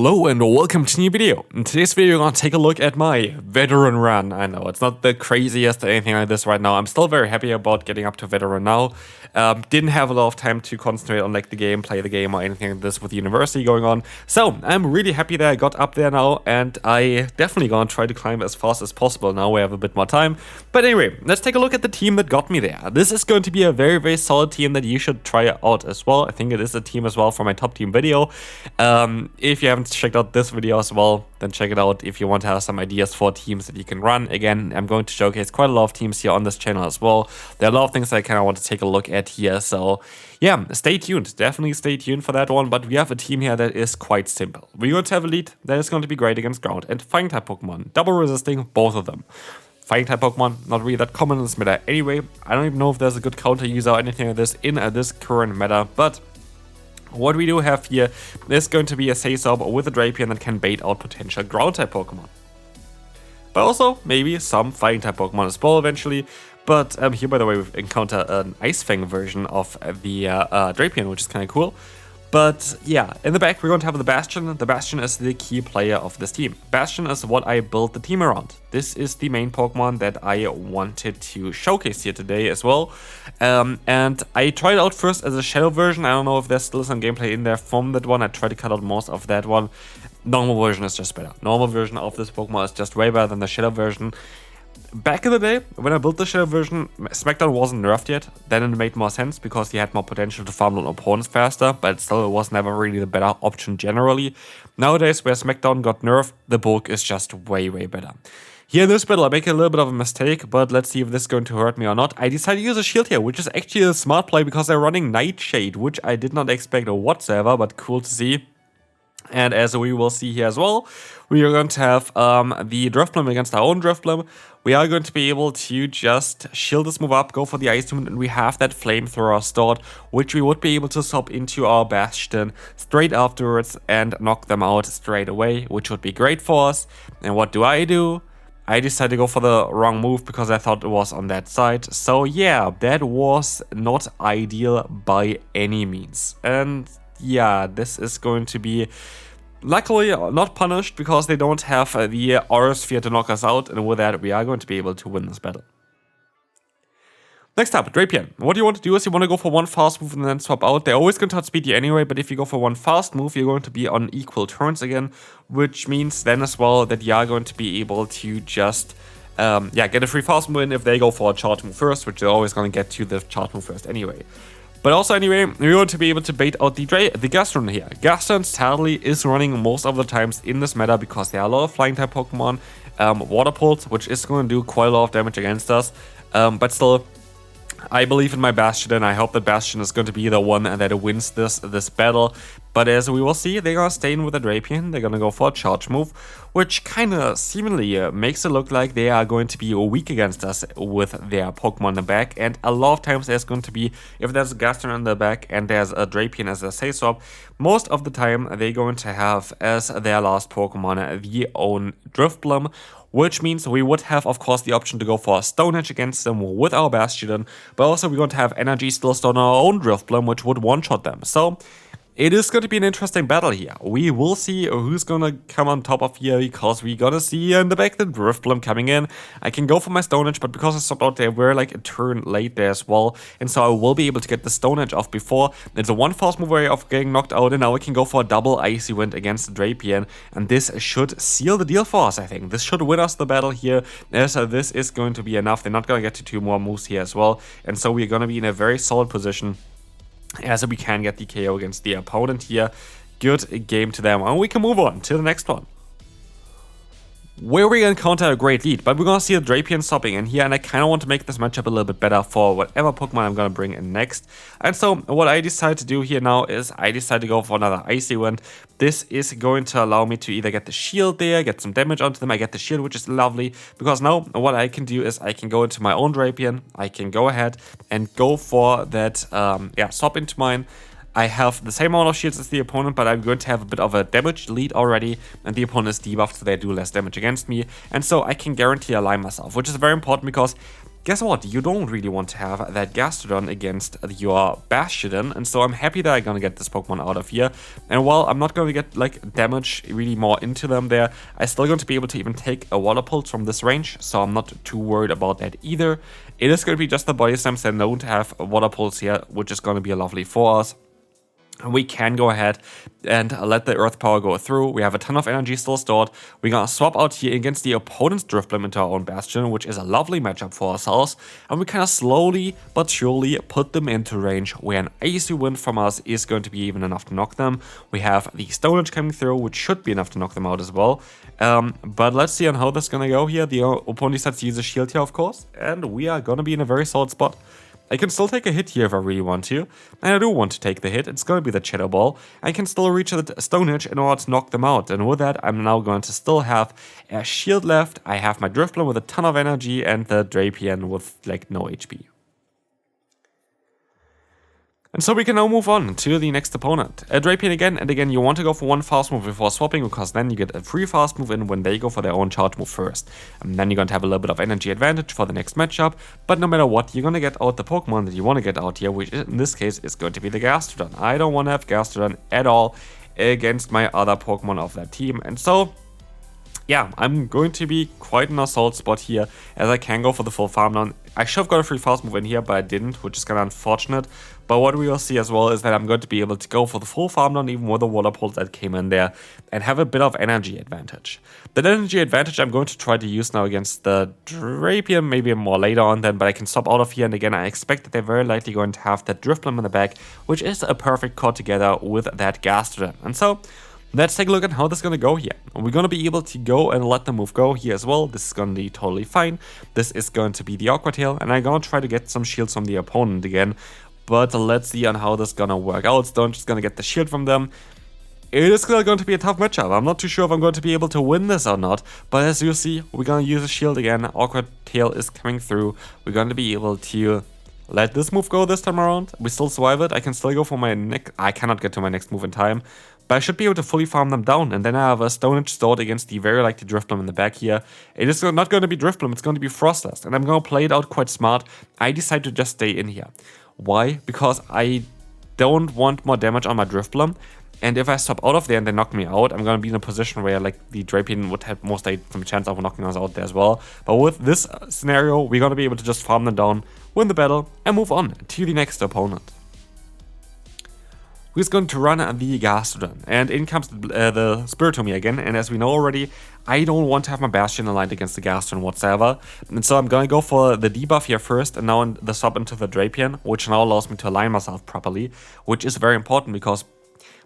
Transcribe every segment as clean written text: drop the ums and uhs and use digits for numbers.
Hello and welcome to a new video. In today's video, we're gonna take a look at my veteran run. I know it's not the craziest or anything like this right now. I'm still very happy about getting up to veteran now. Didn't have a lot of time to concentrate on like the game, play the game, or anything like this with the university going on. So I'm really happy that I got up there now, and I definitely gonna try to climb as fast as possible. Now we have a bit more time. But anyway, let's take a look at the team that got me there. This is going to be a very, very solid team that you should try out as well. I think it is a team as well for my top team video. If you haven't checked out this video as well, then check it out if you want to have some ideas for teams that you can run. Again, I'm going to showcase quite a lot of teams here on this channel as well. There are a lot of things that I kind of want to take a look at here, so yeah, stay tuned. Definitely stay tuned for that one. But we have a team here that is quite simple. We're going to have a lead that is going to be great against ground and fighting type Pokemon, double resisting both of them. Fighting type Pokemon, not really that common in this meta anyway. I don't even know if there's a good counter user or anything like this in this current meta, but what we do have here is going to be a Saisob with a Drapion that can bait out potential ground type Pokemon. But also maybe some fighting type Pokemon as well eventually. But here, by the way, we've encountered an Ice Fang version of the Drapion, which is kind of cool. But yeah, in the back we're going to have the Bastion. The Bastion is the key player of this team. Bastion is what I built the team around. This is the main Pokemon that I wanted to showcase here today as well. And I tried it out first as a Shadow version. I don't know if there's still some gameplay in there from that one. I tried to cut out most of that one. Normal version is just better. Normal version of this Pokemon is just way better than the Shadow version. Back in the day, when I built the Shadow version, Smackdown wasn't nerfed yet. Then it made more sense because he had more potential to farm on opponents faster, but still it was never really the better option generally. Nowadays, where Smackdown got nerfed, the bulk is just way, way better. Here in this battle, I make a little bit of a mistake, but let's see if this is going to hurt me or not. I decided to use a shield here, which is actually a smart play because they're running Nightshade, which I did not expect whatsoever, but cool to see. And as we will see here as well, we are going to have the Drifblim against our own Drifblim. We are going to be able to just shield this move up, go for the Ice Beam, and we have that Flamethrower stored, which we would be able to swap into our Bastion straight afterwards and knock them out straight away, which would be great for us. And what do? I decided to go for the wrong move because I thought it was on that side. So yeah, that was not ideal by any means. And yeah, this is going to be luckily not punished because they don't have the Aura Sphere to knock us out, and with that we are going to be able to win this battle. Next up, Drapion. What you want to do is you want to go for one fast move and then swap out. They're always going to outspeed you anyway, but if you go for one fast move, you're going to be on equal turns again, which means then as well that you are going to be able to just get a free fast move in if they go for a charge move first, which they're always going to get to the charge move first anyway. But also anyway, we're going to be able to bait out the Gastron here. Gastron sadly is running most of the times in this meta because there are a lot of flying type Pokemon, Water Pulse, which is going to do quite a lot of damage against us, but still, I believe in my Bastion, and I hope that Bastion is going to be the one that wins this battle. But as we will see, they're going to stay in with a Drapion. They're going to go for a charge move, which kind of seemingly makes it look like they are going to be weak against us with their Pokemon in the back. And a lot of times there's going to be, if there's a Gastron in the back and there's a Drapion as a Saisob, most of the time they're going to have as their last Pokemon the own Drifblim, which means we would have, of course, the option to go for a Stone Edge against them with our Bastion, but also we're going to have energy still stored on our own Drifblim, which would one-shot them. So it is going to be an interesting battle here. We will see who's going to come on top of here because we're going to see in the back the Drifblim coming in. I can go for my Stone Edge, but because I stopped out there, we're like a turn late there as well. And so I will be able to get the Stone Edge off before. It's a one fast move away of getting knocked out, and now we can go for a double Icy Wind against the Drapion. And this should seal the deal for us, I think. This should win us the battle here, as this is going to be enough. They're not going to get to 2 more moves here as well. And so we're going to be in a very solid position as we can get the KO against the opponent here. Good game to them, and we can move on to the next one, where we encounter a great lead, but we're gonna see the Drapion stopping in here, and I kind of want to make this matchup a little bit better for whatever Pokemon I'm gonna bring in next. And so what I decided to do here now is I decided to go for another Icy Wind. This is going to allow me to either get the shield there, get some damage onto them. I get the shield, which is lovely, because now what I can do is I can go into my own Drapion. I can go ahead and go for that, swap into mine. I have the same amount of shields as the opponent, but I'm going to have a bit of a damage lead already, and the opponent is debuffed, so they do less damage against me, and so I can guarantee a line myself, which is very important because guess what? You don't really want to have that Gastrodon against your Bastiodon, and so I'm happy that I'm gonna get this Pokemon out of here. And while I'm not gonna get like damage really more into them there, I'm still going to be able to even take a Water Pulse from this range, so I'm not too worried about that either. It is going to be just the body slams that are known to have a Water Pulse here, which is going to be lovely for us. We can go ahead and let the Earth Power go through. We have a ton of energy still stored. We're gonna swap out here against the opponent's Drifblim into our own Bastion, which is a lovely matchup for ourselves. And we kind of slowly but surely put them into range where an Icy Wind from us is going to be even enough to knock them. We have the Stone Edge coming through, which should be enough to knock them out as well. But let's see on how this is gonna go here. The opponent decides to use a shield here, of course, and we are gonna be in a very solid spot. I can still take a hit here if I really want to, and I do want to take the hit. It's going to be the Shadow Ball. I can still reach the Stone Edge in order to knock them out, and with that, I'm now going to still have a shield left. I have my Drifblim with a ton of energy, and the Drapion with like no HP. And so we can now move on to the next opponent. A Drapion again, and again you want to go for one fast move before swapping, because then you get a free fast move in when they go for their own charge move first. And then you're going to have a little bit of energy advantage for the next matchup, but no matter what, you're going to get out the Pokemon that you want to get out here, which in this case is going to be the Gastrodon. I don't want to have Gastrodon at all against my other Pokemon of that team, and so yeah, I'm going to be quite in a solid spot here, as I can go for the full farm down. I should have got a free fast move in here, but I didn't, which is kind of unfortunate. But what we will see as well is that I'm going to be able to go for the full farm down, even with the Water Pulse that came in there, and have a bit of energy advantage. That energy advantage I'm going to try to use now against the Drapion, maybe more later on then, but I can swap out of here, and again, I expect that they're very likely going to have that Drifblim in the back, which is a perfect cord together with that Gastrodon. And so let's take a look at how this is going to go here. We're going to be able to go and let the move go here as well. This is going to be totally fine. This is going to be the Aqua Tail, and I'm going to try to get some shields from the opponent again. But let's see on how this is going to work out. Stone just going to get the shield from them. It is still going to be a tough matchup. I'm not too sure if I'm going to be able to win this or not. But as you see, we're going to use a shield again. Aqua Tail is coming through. We're going to be able to let this move go this time around. We still survive it. I can still go for my next. I cannot get to my next move in time, but I should be able to fully farm them down. And then I have a Stone Edge stored against the very likely Drifblim in the back here. It is not going to be Drifblim, it's going to be Frostless. And I'm going to play it out quite smart. I decide to just stay in here. Why? Because I don't want more damage on my Drifblim. And if I stop out of there and they knock me out, I'm going to be in a position where like the Drapion would have most some chance of knocking us out there as well. But with this scenario, we're going to be able to just farm them down, win the battle, and move on to the next opponent. Who's going to run the Gastrodon, and in comes the Spiritomb again, and as we know already, I don't want to have my Bastion aligned against the Gastrodon whatsoever, and so I'm going to go for the debuff here first, and now the swap into the Drapion, which now allows me to align myself properly, which is very important because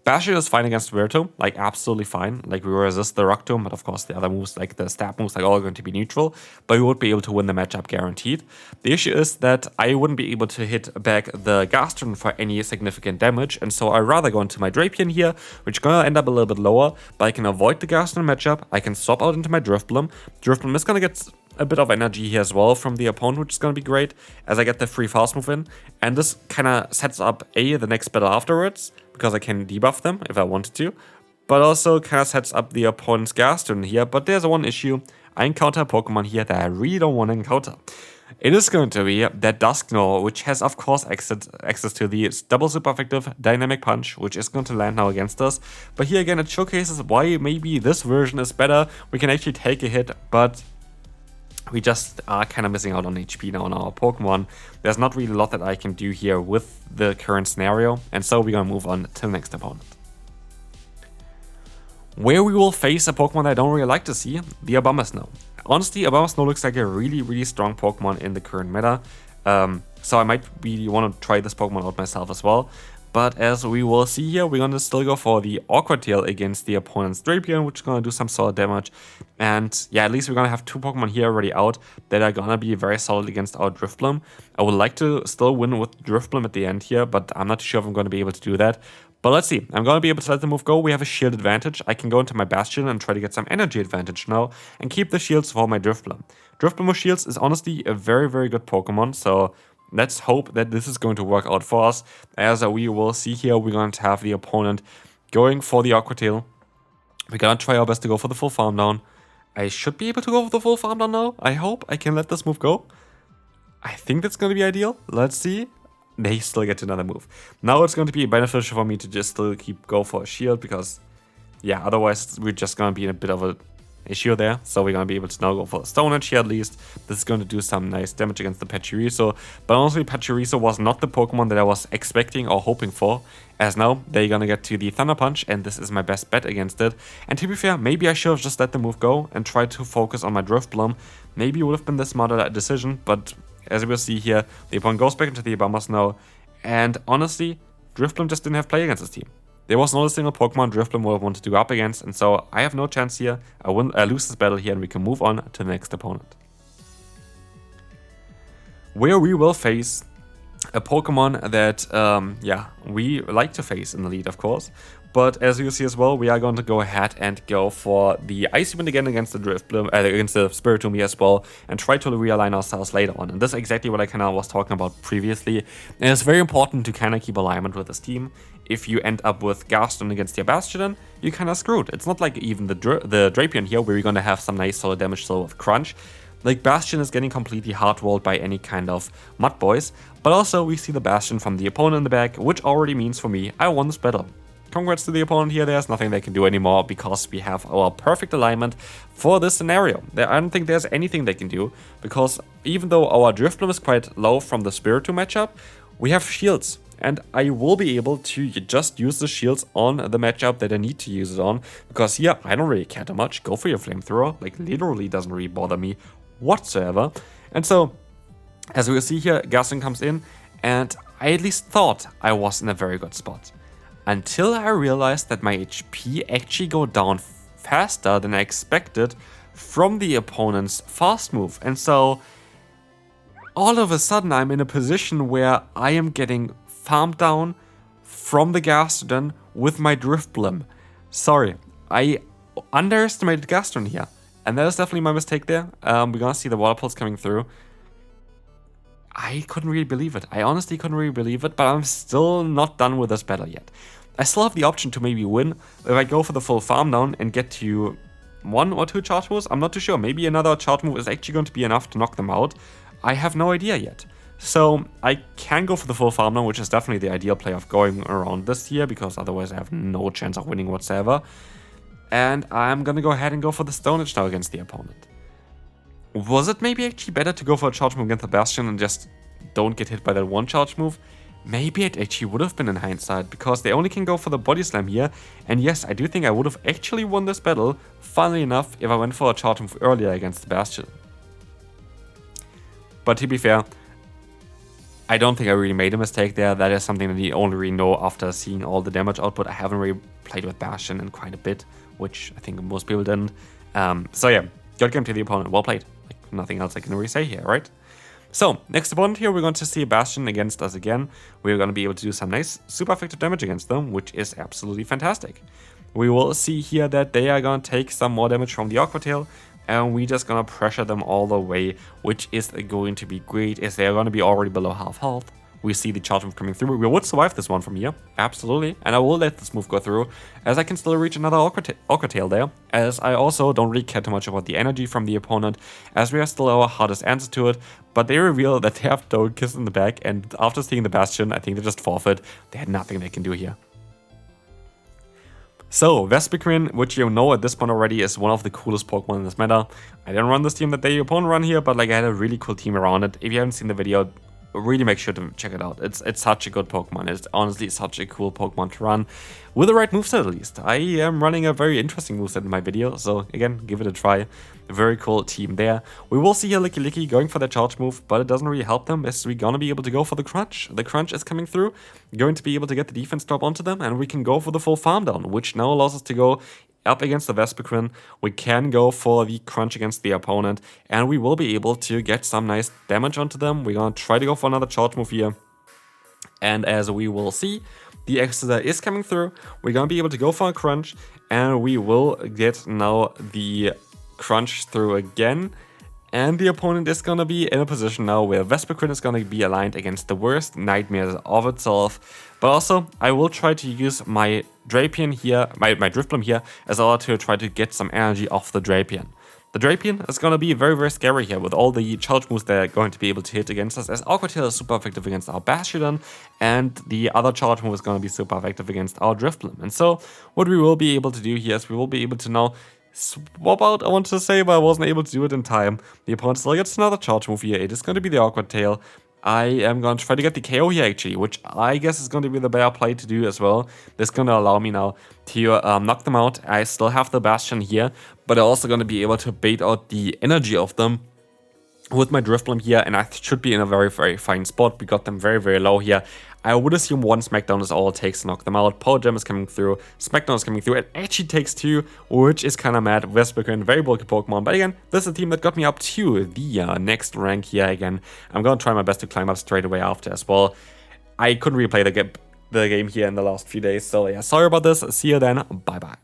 Bastion is fine against Spiritomb, like absolutely fine. Like we resist the Rock Tomb, but of course the other moves, like the stab moves, are all going to be neutral. But we would be able to win the matchup guaranteed. The issue is that I wouldn't be able to hit back the Gastrodon for any significant damage, and so I'd rather go into my Drapion here, which is gonna end up a little bit lower. But I can avoid the Gastrodon matchup. I can swap out into my Drifblim. Drifblim is gonna get a bit of energy here as well from the opponent, which is going to be great as I get the free fast move in. And this kind of sets up the next battle afterwards, because I can debuff them if I wanted to, but also kind of sets up the opponent's Gastrodon here. But there's one issue. I encounter a Pokemon here that I really don't want to encounter. It is going to be that Dusknoir, which has of course access to the double super effective Dynamic Punch, which is going to land now against us. But here again, it showcases why maybe this version is better. We can actually take a hit, but we just are kind of missing out on HP now on our Pokemon. There's not really a lot that I can do here with the current scenario, and so we're gonna move on to the next opponent, where we will face a Pokemon that I don't really like to see, the Abomasnow. Honestly, Abomasnow looks like a really strong Pokemon in the current meta, so I might really want to try this Pokemon out myself as well. But as we will see here, we're going to still go for the Aqua Tail against the opponent's Drapion, which is going to do some solid damage. And yeah, at least we're going to have two Pokemon here already out that are going to be very solid against our Drifblim. I would like to still win with Drifblim at the end here, but I'm not sure if I'm going to be able to do that. But let's see. I'm going to be able to let the move go. We have a shield advantage. I can go into my Bastion and try to get some energy advantage now and keep the shields for my Drifblim. Drifblim with shields is honestly a very good Pokemon, so let's hope that this is going to work out for us. As we will see here, we're going to have the opponent going for the Aqua Tail. We're going to try our best to go for the full farm down. I should be able to go for the full farm down now. I hope I can let this move go. I think that's going to be ideal. Let's see. They still get another move. Now it's going to be beneficial for me to just still go for a shield because, yeah, otherwise we're just going to be in a bit of a issue there. So we're going to be able to now go for a Stone Edge here at least. This is going to do some nice damage against the Pachirisu. But honestly, Pachirisu was not the Pokemon that I was expecting or hoping for. As now, they're going to get to the Thunder Punch, and this is my best bet against it. And to be fair, maybe I should have just let the move go and tried to focus on my Drifblim. Maybe it would have been the smarter decision, but as we will see here, the opponent goes back into the Bombers now. And honestly, Drifblim just didn't have play against his team. There was not a single Pokemon Drifblim would have wanted to go up against, and so I have no chance here. I lose this battle here, and we can move on to the next opponent, where we will face a Pokemon that, yeah, we like to face in the lead, of course. But as you see as well, we are going to go ahead and go for the Icy Wind again against the Drifblim, against the Spiritomb here as well, and try to realign ourselves later on. And this is exactly what I kind of was talking about previously. And it's very important to kind of keep alignment with this team. If you end up with Gaston against your Bastiodon, you're kind of screwed. It's not like even the Drapion here, where you're going to have some nice solid damage still with Crunch. Like, Bastion is getting completely hard-rolled by any kind of Mud Boys. But also, we see the Bastion from the opponent in the back, which already means for me, I won this battle. Congrats to the opponent here, there's nothing they can do anymore because we have our perfect alignment for this scenario. I don't think there's anything they can do, because even though our Drifblim is quite low from the Spiritomb matchup, we have shields. And I will be able to just use the shields on the matchup that I need to use it on, because here, I don't really care too much. Go for your Flamethrower, like literally doesn't really bother me whatsoever. And so, as we will see here, Gaston comes in, and I at least thought I was in a very good spot. Until I realized that my HP actually go down faster than I expected from the opponent's fast move. And so, all of a sudden I'm in a position where I am getting farmed down from the Gastrodon with my Drifblim. Sorry, I underestimated Gastrodon here. And that is definitely my mistake there. We're gonna see the Water Pulse coming through. I couldn't really believe it. I honestly couldn't really believe it, but I'm still not done with this battle yet. I still have the option to maybe win if I go for the full farm down and get to 1 or 2 charge moves. I'm not too sure. Maybe another charge move is actually going to be enough to knock them out. I have no idea yet. So I can go for the full farm down, which is definitely the ideal play of going around this here, because otherwise I have no chance of winning whatsoever. And I'm gonna go ahead and go for the Stone Edge now against the opponent. Was it maybe actually better to go for a charge move against the Bastion and just don't get hit by that one charge move? Maybe it actually would have been in hindsight, because they only can go for the Body Slam here. And yes, I do think I would have actually won this battle, funnily enough, if I went for a charge move earlier against the Bastion. But to be fair, I don't think I really made a mistake there. That is something that you only really know after seeing all the damage output. I haven't really played with Bastion in quite a bit, which I think most people didn't. So yeah, good game to the opponent. Well played. Like, nothing else I can really say here, right? So, next opponent here, we're going to see Bastion against us again. We're going to be able to do some nice, super effective damage against them, which is absolutely fantastic. We will see here that they are going to take some more damage from the Aqua Tail, and we're just going to pressure them all the way, which is going to be great, as they are going to be already below half health. We see the charge move coming through. We would survive this one from here, absolutely, and I will let this move go through, as I can still reach another Aqua Tail there, as I also don't really care too much about the energy from the opponent, as we are still our hardest answer to it. But they reveal that they have Jonkus in the back, and after seeing the Bastion, I think they just forfeit. They had nothing they can do here. So, Vespiquen, which you know at this point already is one of the coolest Pokemon in this meta. I didn't run this team that the opponent run here, but like I had a really cool team around it. If you haven't seen the video, really make sure to check it out. It's such a good Pokemon. It's honestly such a cool Pokemon to run, with the right moveset at least. I am running a very interesting moveset in my video, so again, give it a try. A very cool team there. We will see here Licky going for the charge move, but it doesn't really help them, as we're gonna be able to go for the Crunch. The Crunch is coming through, going to be able to get the defense drop onto them, and we can go for the full farm down, which now allows us to go up against the Vespiquen. We can go for the Crunch against the opponent, and we will be able to get some nice damage onto them. We're gonna try to go for another charge move here, and as we will see, the Exeter is coming through. We're gonna be able to go for a Crunch, and we will get now the Crunch through again. And the opponent is gonna be in a position now where Vespiquen is gonna be aligned against the worst nightmares of itself. But also, I will try to use my Drapion here, my Drifblim here, as order to try to get some energy off the Drapion. The Drapion is going to be very, very scary here with all the charge moves they're going to be able to hit against us, as Awkward Tail is super effective against our Bastiodon, and the other charge move is going to be super effective against our Drifblim. And so what we will be able to do here is we will be able to now swap out, I want to say, but I wasn't able to do it in time. The opponent still gets another charge move here. It is going to be the Awkward Tail. I am going to try to get the KO here actually, which I guess is going to be the better play to do as well. This is going to allow me now to knock them out. I still have the Bastion here, but I'm also going to be able to bait out the energy of them with my Drifblim here, and I should be in a very, very fine spot. We got them very, very low here. I would assume one Smackdown is all it takes to knock them out. Power Gem is coming through, Smackdown is coming through. It actually takes 2, which is kind of mad. Vespiquen, very bulky Pokemon, but again, this is a team that got me up to the next rank here again. I'm going to try my best to climb up straight away after as well. I couldn't replay the game here in the last few days, so yeah, sorry about this. See you then, bye bye.